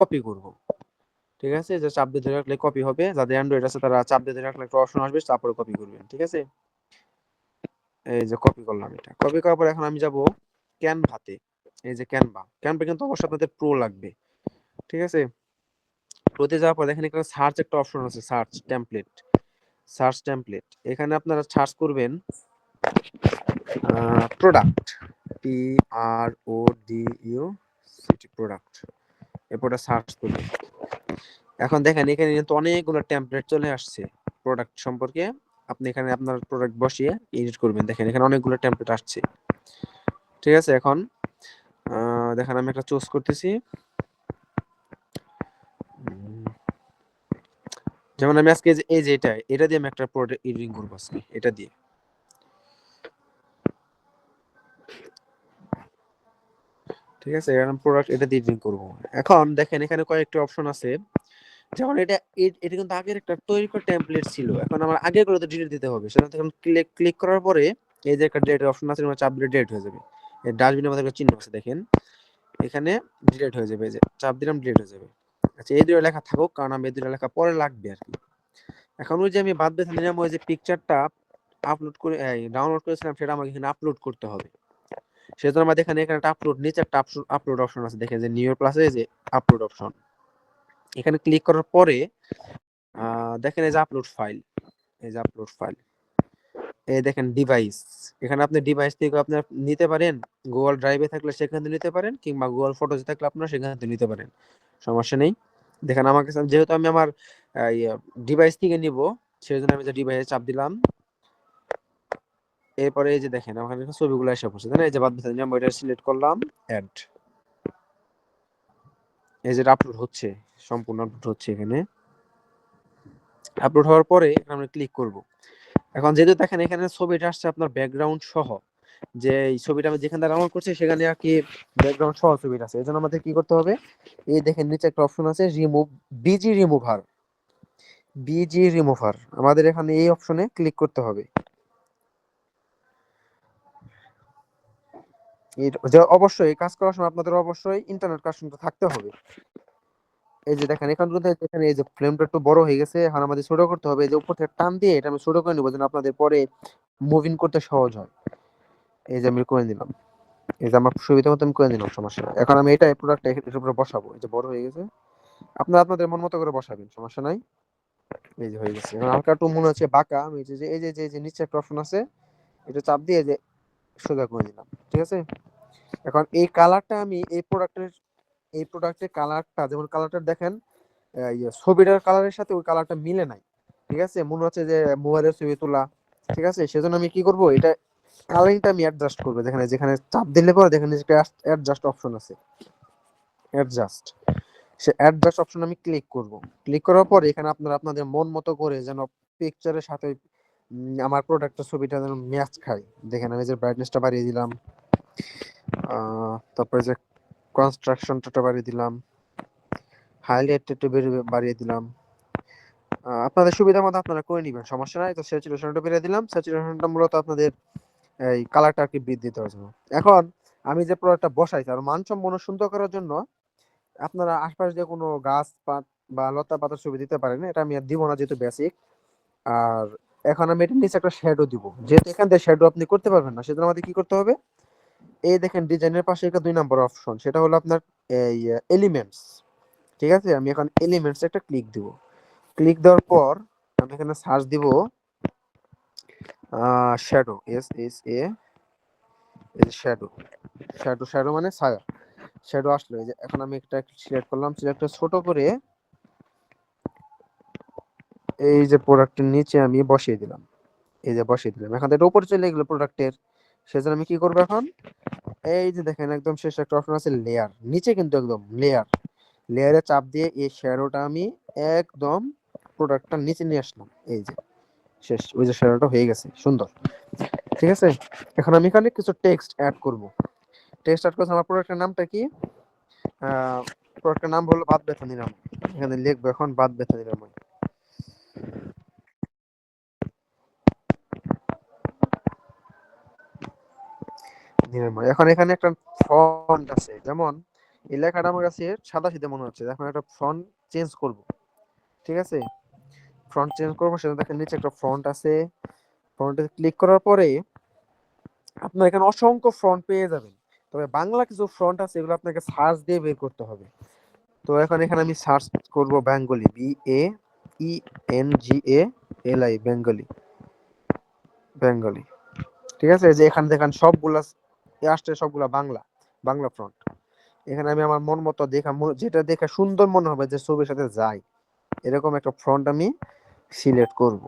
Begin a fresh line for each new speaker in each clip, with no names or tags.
Copy করব। ঠিক আছে, যে চাপ দিয়ে ধরে রাখলে কপি হবে, যাদের অ্যান্ড্রয়েড আছে তারা চাপ দিয়ে ধরে রাখলে একটা অপশন আসবে, তারপরে কপি করবেন। ঠিক আছে, এই যে কপি করলাম, এটা কপি করার পর এখন আমি যাব ক্যানভাতে। এই যে ক্যানভা কিন্তু অবশ্যই আপনাদের প্রো লাগবে। ঠিক আছে, প্রোতে যাওয়ার পর দেখেন এখানে সার্চ একটা অপশন আছে, সার্চ টেমপ্লেট। এখানে আপনারা সার্চ করবেন প্রোডাক্ট, প্রোডাক্ট, এরপরে সার্চ করবেন। এখন দেখেন এখানে কিন্তু অনেকগুলো টেমপ্লেট চলে আসছে প্রোডাক্ট সম্পর্কে। আপনি এখানে আপনার প্রোডাক্ট বসিয়ে এডিট করবেন। দেখেন এখানে অনেকগুলো টেমপ্লেট আসছে। ঠিক আছে, এখন দেখেন আমি একটা চুজ করতেছি। যেমন আমি আজকে এই যে এটা দিয়ে আমি একটা প্রোডাক্ট এডিটিং করবো আজকে, এটা দিয়ে। ঠিক আছে, এরকম প্রোডাক্ট এটা দিয়ে এডিটিং করবো। এখন দেখেন এখানে কয়েকটা অপশন আছে। যেমন এটা কিন্তু আগের একটা তৈরি করা টেমপ্লেট ছিল, এখন আমার আগের গুলোতে ডিলিট দিতে হবে। সেটা থেকে ক্লিক করার পরে এই যে একটা ডিলিট অপশন আছে, চাপ দিলে ডিলিট হয়ে যাবে। এই ডাস্টবিনের মধ্যে একটা চিহ্ন আছে দেখেন, এখানে ডিলিট হয়ে যাবে, এই যে চাপ দিলাম ডিলিট হয়ে যাবে। আচ্ছা, এই দুটো লেখা থাকুক, কারণ আমি এই দুটো লেখা পরে লাগবে আর কি। এখন ওই যে আমি বাদ বেছে নিলাম, ওই যে পিকচারটা আপলোড করে ডাউনলোড করেছিলাম, সেটা আমাকে এখানে আপলোড করতে হবে। সেজন্য আমাদের এখানে একটা আপলোড, নিচে একটা আপলোড অপশন আছে, দেখেন যে নিউ প্লাসে যে আপলোড অপশন, এখানে ক্লিক করার পরে দেখেন এই যে আপলোড ফাইল, এই যে আপলোড ফাইল, এই দেখেন ডিভাইস, এখানে আপনি ডিভাইস থেকে আপনার নিতে পারেন, গুগল ড্রাইভে থাকলে সেখান থেকে নিতে পারেন, কিংবা গুগল ফটোজে থাকলে আপনার সেখান থেকে নিতে পারেন, সমস্যা নেই। দেখেন আমাকে যেহেতু আমি আমার ডিভাইস থেকে নিব, সেই জন্য আমি যে ডিভাইসে চাপ দিলাম। এরপরে এই যে দেখেন আমার এখানে ছবিগুলো এসে পড়ছে, তাই না? এই যে বাদ বাকি আমি ওইটা সিলেক্ট করলাম, অ্যাড, এই যে আপলোড হচ্ছে, সম্পূর্ণ আপলোড হচ্ছে। এখানে আপলোড হওয়ার পরে আমরা ক্লিক করব। এখন যেহেতু দেখেন এখানে ছবিটা আসছে আপনার ব্যাকগ্রাউন্ড সহ, যে এই ছবিটা আমি যেখানে ডাউনলোড করছি সেখানে আর কি ব্যাকগ্রাউন্ড সহ ছবিটা আছে। এজন্য আমাদের কি করতে হবে, এই দেখেন নিচে একটা অপশন আছে রিমুভ, বিজি রিমুভার, আমাদের এখানে এই অপশনে ক্লিক করতে হবে। যে অবশ্যই এই কাজ করার সময় আপনাদের অবশ্যই ইন্টারনেট কানেকশন থাকতে হবে। এই যে দেখেন এখান পর্যন্ত, এখানে এই যে ফ্রেমটা একটু বড় হয়ে গেছে, এখন আমাদের ছোট করতে হবে। এই যে উপর থেকে টান দিয়ে এটা আমি ছোট করে নিব, যেন আপনাদের পরে মুভিং করতে সহজ হয়। এই যে আমি করে দিলাম, এই যে আমার সুবিধা মতো আমি করে দিলাম, সমস্যা নাই। এখন আমি এটা প্রোডাক্ট এর উপরে বসাবো, এই যে বড় হয়ে গেছে, আপনারা আপনাদের মন মতো করে বসাবেন, সমস্যা নাই। এই যে হয়ে গেছে। এখন হালকা একটু মনে হচ্ছে বাঁকা, আমি এই যে নিচে একটা অপশন আছে, এটা চাপ দিয়ে যে সোজা করে দিলাম। ঠিক আছে, এখন এই কালারটা আমি এই প্রোডাক্টের কালারটা, যেমন কালারটা দেখেন ছবিটার কালারের সাথে ওই কালারটা মিলে নাই। ঠিক আছে, মনে হচ্ছে যে মোবাইলের ছবি তোলা। ঠিক আছে, সেজন্য আমি কি করব, এটা কালারিংটা আমি অ্যাডজাস্ট করবো। যেখানে যেখানে চাপ দিলে পরে দেখেন অ্যাডজাস্ট অপশন আছে, অ্যাডজাস্ট, সে অ্যাডজাস্ট অপশন আমি ক্লিক করব। ক্লিক করার পর এখানে আপনারা আপনাদের মন মতো করে যেন পিকচারের সাথে আমার প্রোডাক্টের ছবিটা যেন ম্যাচ খায়। দেখেন আমি যে ব্রাইটনেসটা বাড়িয়ে দিলাম, তারপরে যে কনস্ট্রাকশনটা বাড়িয়ে দিলাম, হাইলাইট একটু বাড়িয়ে দিলাম। আপনাদের সুবিধা মতো আপনারা করে নেবেন, সমস্যা নাই। তো স্যাচুরেশনটা বেড়ে দিলাম, স্যাচুরেশনটা মূলত আপনাদের এই কালারটা আর কি বৃদ্ধি দেওয়ার জন্য। এখন আমি যে প্রোডাক্টটা বসাইছি আর মানসম্পন্ন সুন্দর করার জন্য আপনারা আশপাশে যে কোনো গাছ পাত বা লতা পাতার ছবি দিতে পারেন, এটা আমি আর দিব না যেহেতু বেসিক। আর এখন আমি এটার নিচে একটা শ্যাডো দিব, যেহেতু এখান থেকে শ্যাডো আপনি করতে পারবেন না, সেজন্য আমাদের কি করতে হবে, এই দেখেন ডিজাইনের পাশে একটা 2 নম্বর অপশন, সেটা হলো আপনার এই এলিমেন্টস। ঠিক আছে, আমি এখন এলিমেন্টস একটা ক্লিক দিব। ক্লিক দেওয়ার পর আমি এখানে সার্চ দিব শ্যাডো, SHA, এই যে শ্যাডো, শ্যাডো মানে ছায়া। শ্যাডো আসলো, এই যে এখন আমি একটা সিলেক্ট করলাম, সিলেক্ট ছোট করে এই যে প্রোডাক্টের নিচে আমি বসিয়ে দিলাম। এই যে বসিয়ে দিলাম, এখন এটা উপরে চলে গেলো প্রোডাক্টের। সেজন্য আমি কি করবো এখন, এই যে দেখেন একদম শেষ একটা অপশন আছে লেয়ার, নিচে কিন্তু একদম লেয়ারে চাপ দিয়ে এই শ্যাডোটা আমি একদম প্রোডাক্টটার নিচে নিয়ে আসলাম। এই যে শেষ, ওই যে শ্যাডোটা হয়ে গেছে সুন্দর। ঠিক আছে, এখন আমি এখানে কিছু টেক্সট অ্যাড করব। টেক্সট অ্যাড করছি, আমার প্রোডাক্টের নামটা কি, প্রোডাক্টের নাম হলো বাত ব্যথা নিরাময়। এখানে লিখবো এখন বাত ব্যথা নিরাময়। এখন এখানে একটা ফন্ট আছে, যেমন এই লেখাটা আমার কাছে সাদা সিধে মনে হচ্ছে, এখন একটা ফন্ট চেঞ্জ করব। ঠিক আছে, ফন্ট চেঞ্জ করবো, সেটা দেখেন নিচে একটা ফন্ট আছে। ফন্টে ক্লিক করার পরে আপনার এখানে অসংখ্য ফন্ট পেয়ে যাবেন, তবে বাংলা কিছু ফন্ট আছে এগুলো আপনাকে সার্চ দিয়ে বের করতে হবে। তো এখন এখানে আমি সার্চ করব বেঙ্গলি, BAENGALI, বেঙ্গলি, বেঙ্গলি। ঠিক আছে, এই যে এখানে দেখেন সবগুলা আসছে, সবগুলা বাংলা, বাংলা ফন্ট। এখানে আমি আমার মন মতো দেখা, যেটা দেখে সুন্দর মনে হবে, যে ছবির সাথে যায়, এরকম একটা ফন্ট আমি সিলেক্ট করব।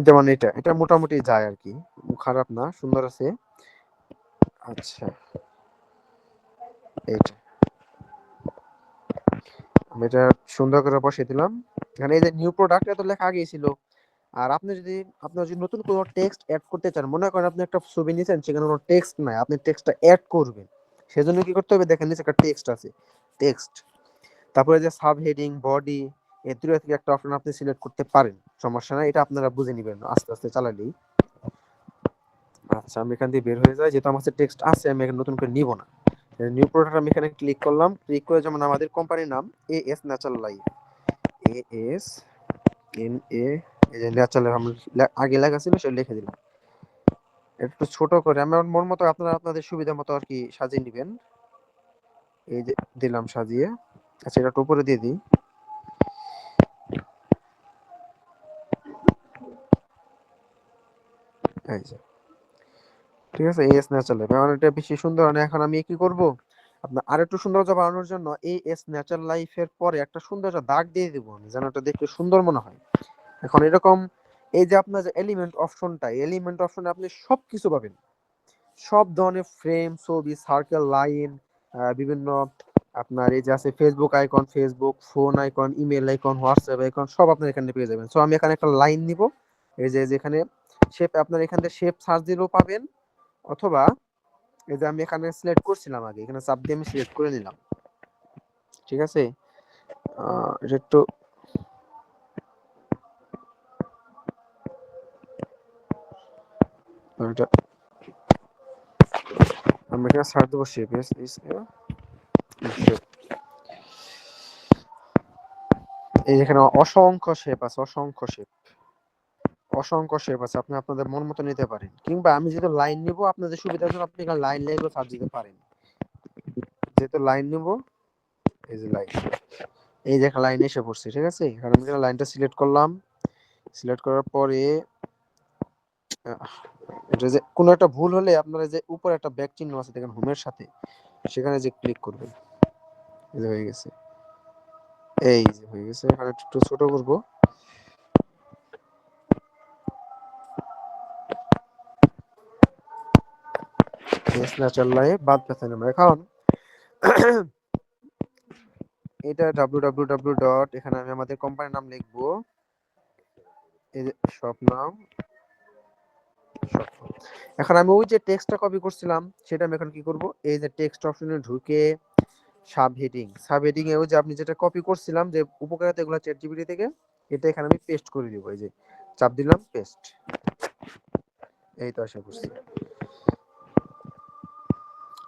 যেমন এটা, এটা মোটামুটি যায় আর কি, খারাপ না, সুন্দর আছে। আচ্ছা, এইটা আমি এটা সুন্দর করে বসিয়ে দিলাম। এখানে এই যে নিউ প্রোডাক্ট এত লেখা আগেই ছিল। আর আপনি যদি, আপনার যদি নতুন কোনো টেক্সট অ্যাড করতে চান, মনে করেন আপনি একটা ছবি নিয়েছেন, সেখানে কোনো টেক্সট নাই, আপনি টেক্সটটা অ্যাড করবেন, সেজন্য কি করতে হবে, দেখেন নিচে একটা টেক্সট আছে, টেক্সট, তারপরে যে সাব হেডিং, বডি, এই দুটো থেকে একটা অপশন আপনি সিলেক্ট করতে পারেন, সমস্যা নাই, এটা আপনারা বুঝে নেবেন আস্তে আস্তে চালালেই। আচ্ছা, আমি এখান দিয়ে বের হয়ে যাই, যেহেতু আমার কাছে টেক্সট আছে, আমি এখানে নতুন করে নিব না। নিউ প্রোডাক্ট আমি এখানে ক্লিক করলাম, ক্লিক করে যেমন আমাদের কোম্পানির নাম AS ন্যাচারাল লাইফ, ASNA, এই যে ন্যাচারাল আগে লেখা ছিল সেটা লিখে দিলাম। একটু ছোট করে আমার মন মতো, আপনারা আপনাদের সুবিধা মতো আর কি সাজিয়ে নেবেন। এই যে দিলাম সাজিয়ে। আচ্ছা, এটা একটু উপরে দিয়ে দিই। এই যে, ঠিক আছে, AS ন্যাচারাল, কারণ এটা বেশি সুন্দর না। এখন আমি কি করব, আপনার আরেকটু সৌন্দর্য বাড়ানোর জন্য AS ন্যাচারাল লাইফের পরে একটা সুন্দর একটা দাগ দিয়ে দিব আমি, যেন এটা দেখতে সুন্দর মনে হয়। এখন এরকম, এই যে আপনার যে এলিমেন্ট অপশনটা, এলিমেন্ট অপশনে আপনি সবকিছু পাবেন, সব ধরনের ফ্রেম, ছবি, সার্কেল, লাইন, বিভিন্ন আপনার এই যে আছে Facebook icon, Facebook phone icon, email icon, WhatsApp icon, সব আপনার এখানে পেয়ে যাবেন। সো আমি এখানে একটা লাইন নিব, এই যে যেখানে শেপ, আপনার এখান থেকে শেপ সার্চ দিলেও পাবেন, অথবা এই যে আমি এখানে সিলেক্ট করছিলাম আগে, এখানে চাপ দিয়ে আমি সিলেক্ট করে নিলাম। ঠিক আছে, এটা একটু, এটা আমি এখানে সার্চ দেবো শেপ, এই যেখানে অসংখ্য শেপ আছে, অসংখ্য শেপ, অসংখ্য শেপ আছে, আপনি আপনাদের মন মতো নিতে পারেন, কিংবা আমি যেহেতু লাইন নিব আপনাদের সুবিধার জন্য আপনি এখানে লাইন লেগে সার্চ দিতে পারেন। যেহেতু লাইন নিব, এই যে লাইন, এই যে একটা লাইন এসে পড়ছে। ঠিক আছে, এখানে আমি লাইনটা সিলেক্ট করলাম, সিলেক্ট করার পরে এটা যে কোনো একটা ভুল হলে আপনারা যে উপরে একটা ব্যাক চিহ্ন আছে দেখেন হোমের সাথে, সেখানে যে ক্লিক করবেন, এই যে হয়ে গেছে, এই যে হয়ে গেছে। এখানে একটু ছোট করব, ন্যাচারাল লাইফ বাদ ব্যথা নাম। এখন এটা www ডট, এখানে আমি আমাদের কোম্পানির নাম লিখবো, এই যে শপ নাম, এখন আমি ওই যে টেক্সটটা কপি করছিলাম, সেটা আমি এখন কি করব, এই যে টেক্সট অপশনে ঢুকে সাব হেডিং, সাব হেডিং এ ওই যে আপনি যেটা কপি করছিলাম যে উপকারিতা এগুলো চ্যাট জিপিটি থেকে, এটা এখানে আমি পেস্ট করে দিব। এই যে চাপ দিলাম, পেস্ট, এই তো আশা করছি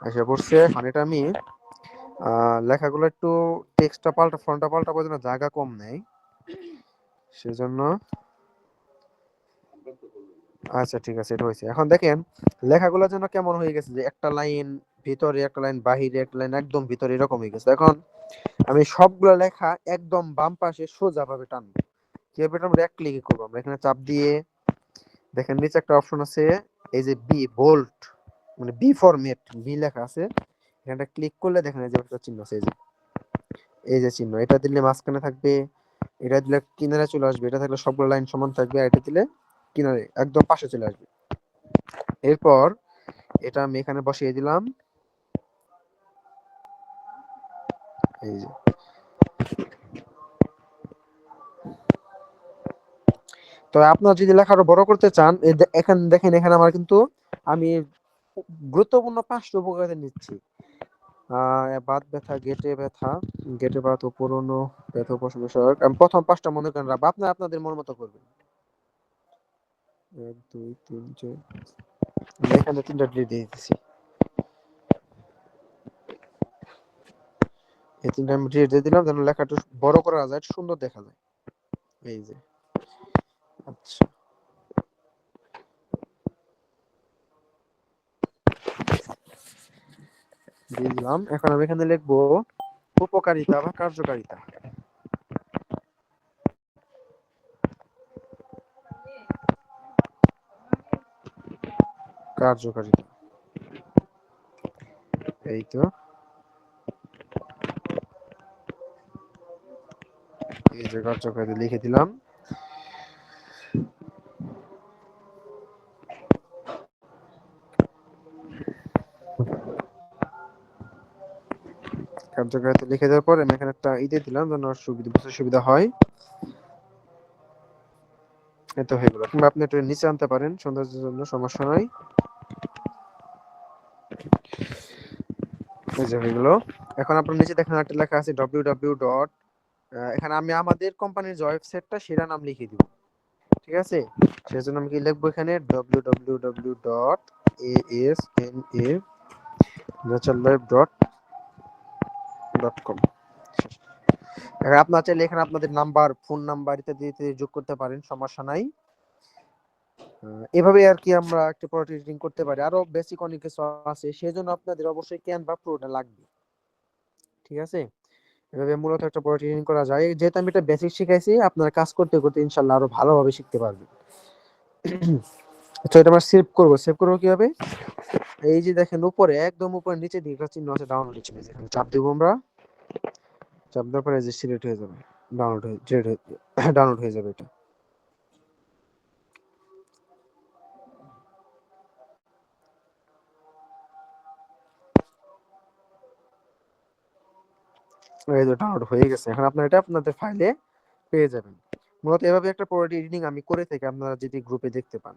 আশা করছে। এখন এটা আমি লেখাগুলো একটু, টেক্সটটা পাল্টা, ফন্টটা পাল্টাবো যেন জায়গা কম নেই, সেজন্য। আচ্ছা, ঠিক আছে, এটা হয়েছে। এখন দেখেন লেখাগুলো যেন কেমন হয়ে গেছে, যে একটা লাইন ভিতরে, একটা লাইন বাহিরে, একটা লাইন একদম ভিতরে, এরকম হয়ে গেছে। এখন আমি সবগুলো লেখা একদম বাম পাশে সোজা ভাবে টানবো। কিভাবে টানবো, এক ক্লিকে করবো, আমরা এখানে চাপ দিয়ে দেখেন নিচে একটা অপশন আছে, এই যে বি বোল্ট, মানে বি ফরম্যাট, বি লেখা আছে, এখানটা ক্লিক করলে দেখেন এই যে একটা চিহ্ন আছে, এই যে, এই যে চিহ্ন, এটা দিলে মাঝখানে থাকবে, এটা দিলে কিনারে চলে আসবে, এটা থাকলে সবগুলো লাইন সমান থাকবে, আর এটা দিলে কিনারে একদম পাশে চলে আসবে। এরপর এটা আমি এখানে বসিয়ে দিলাম, এই যে। তো আপনার যদি লেখা আরো বড় করতে চান, এখানে দেখেন, এখানে আমার কিন্তু আমি গুরুত্বপূর্ণ 5টা উপকারিতা নিচ্ছি। বাত ব্যথা, গেটে ব্যথা, গেটে ব্যথা, পুরনো ব্যথা উপশম বিষয়ক, আমি প্রথম 5টা মনে করেন রাখবো, আপনারা আপনাদের মন মতো করবেন। 1 2 3 4, আমি এখানে 3টা ডিলিট দিয়ে দিতেছি। এই 3টা আমি ডিলিট দিয়ে দিলাম যেন লেখাটা বড় করা যায়, সুন্দর দেখা যায়। এই যে আচ্ছা, দিয়ে দিলাম। এখন আমি এখানে লিখবো উপকারিতা বা কার্যকারিতা। কার্যকারিতা, এই তো, এই যে কার্যকারিতা লিখে দিলাম। কার্যকারিতা লিখে দেওয়ার পরে আমি এখানে একটা দিয়ে দিলাম যেন সুবিধা বুঝতে সুবিধা হয়। এত হয়ে গেল। কিংবা আপনি একটু নিচে আনতে পারেন সৌন্দর্যের জন্য, সমস্যা নাই। এই যে হয়ে গেল। এখন আপনার নিচে দেখেন একটা লেখা আছে www ডট, এখানে আমি আমাদের কোম্পানির যে ওয়েবসাইটটা সেটা নাম লিখে দিব। ঠিক আছে, সেজন্য আমি কি লিখবো এখানে www ডট asnaturelife.com। এখন আপনার চাইলে এখানে আপনাদের নাম্বার, ফোন নাম্বার ইত্যাদি ইত্যাদি যোগ করতে পারেন, সমস্যা নাই। এভাবে আর কি আমরা একটা প্রোডাক্ট এডিটিং করতে পারি। আরো বেসিক অনেক কিছু আছে, সেজন্য আপনাদের অবশ্যই ক্যানভা প্রোটা লাগবে। ঠিক আছে, এভাবে মূলত একটা প্রোডাক্ট এডিটিং করা যায়। যেহেতু আমি এটা বেসিক শিখাইছি, আপনারা কাজ করতে করতে ইনশাআল্লাহ আরো ভালোভাবে শিখতে পারবেন। তো এটা আমরা সেভ করব। সেভ করব কিভাবে? এই যে দেখেন উপরে, একদম উপরে নিচে দিকে একটা চিহ্ন আছে ডাউনলোড চিহ্ন, এখানে চাপ দেব আমরা। চাপ দেওয়ার পরে যে সিলেক্ট হয়ে যাবে, ডাউনলোড হয়ে যাবে এটা। এই যে ডাউনলোড হয়ে গেছে। এখন আপনারা এটা আপনাদের ফাইলে পেয়ে যাবেন। মূলত এভাবে একটা প্রোডাক্ট এডিটিং আমি করে থাকি, আপনারা যদি গ্রুপে দেখতে পান।